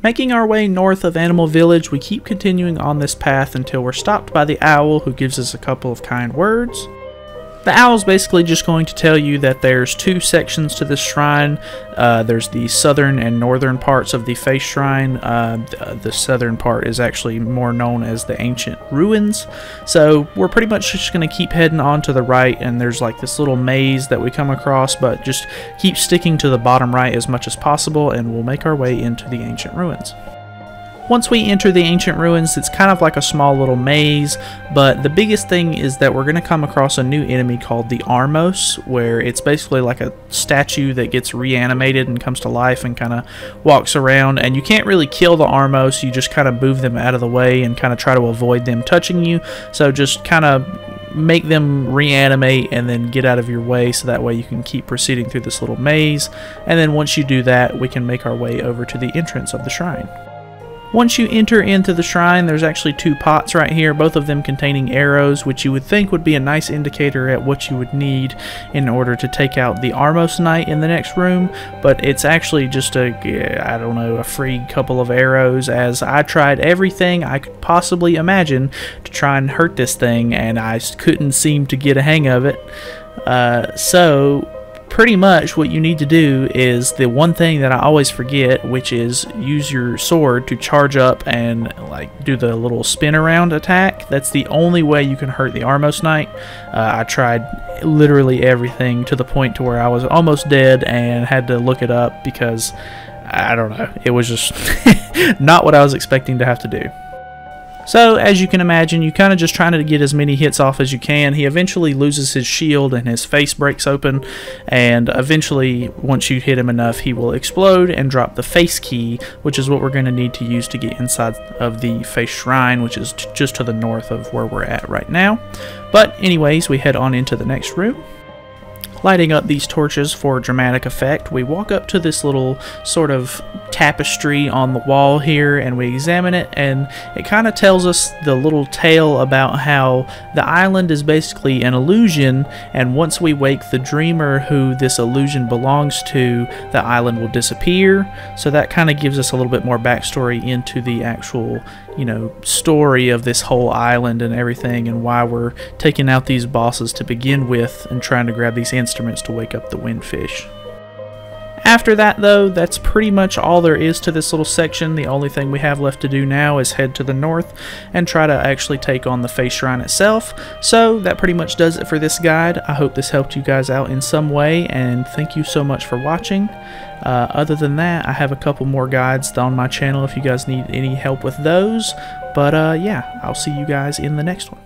Making our way north of Animal Village, we keep continuing on this path until we're stopped by the owl, who gives us a couple of kind words. The owl's basically just going to tell you that there's two sections to this shrine. There's the southern and northern parts of the face shrine. The southern part is actually more known as the ancient ruins. So we're pretty much just going to keep heading on to the right, and there's like this little maze that we come across, but just keep sticking to the bottom right as much as possible, and we'll make our way into the ancient ruins. Once we enter the ancient ruins, it's kind of like a small little maze, but the biggest thing is that we're going to come across a new enemy called the Armos, where it's basically like a statue that gets reanimated and comes to life and kind of walks around, and you can't really kill the Armos, you just kind of move them out of the way and kind of try to avoid them touching you, so just kind of make them reanimate and then get out of your way, so that way you can keep proceeding through this little maze, and then once you do that, we can make our way over to the entrance of the shrine. Once you enter into the shrine, there's actually two pots right here, both of them containing arrows, which you would think would be a nice indicator at what you would need in order to take out the Armos Knight in the next room, but it's actually just a free couple of arrows, as I tried everything I could possibly imagine to try and hurt this thing, and I couldn't seem to get a hang of it. So pretty much what you need to do is the one thing that I always forget, which is use your sword to charge up and like do the little spin around attack. That's the only way you can hurt the Armos Knight. I tried literally everything to the point to where I was almost dead and had to look it up because I don't know, it was just not what I was expecting to have to do. So, as you can imagine, you kind of just trying to get as many hits off as you can. He eventually loses his shield and his face breaks open, and eventually, once you hit him enough, he will explode and drop the face key, which is what we're going to need to use to get inside of the face shrine, which is just to the north of where we're at right now. But anyways, we head on into the next room. Lighting up these torches for dramatic effect, we walk up to this little sort of tapestry on the wall here, and we examine it, and it kind of tells us the little tale about how the island is basically an illusion, and once we wake the dreamer who this illusion belongs to, the island will disappear. So that kind of gives us a little bit more backstory into the actual, story of this whole island and everything, and why we're taking out these bosses to begin with and trying to grab these instruments to wake up the windfish. After that, though, that's pretty much all there is to this little section. The only thing we have left to do now is head to the north and try to actually take on the face shrine itself. So that pretty much does it for this guide. I hope this helped you guys out in some way, and thank you so much for watching. Other than that, I have a couple more guides on my channel if you guys need any help with those. But yeah, I'll see you guys in the next one.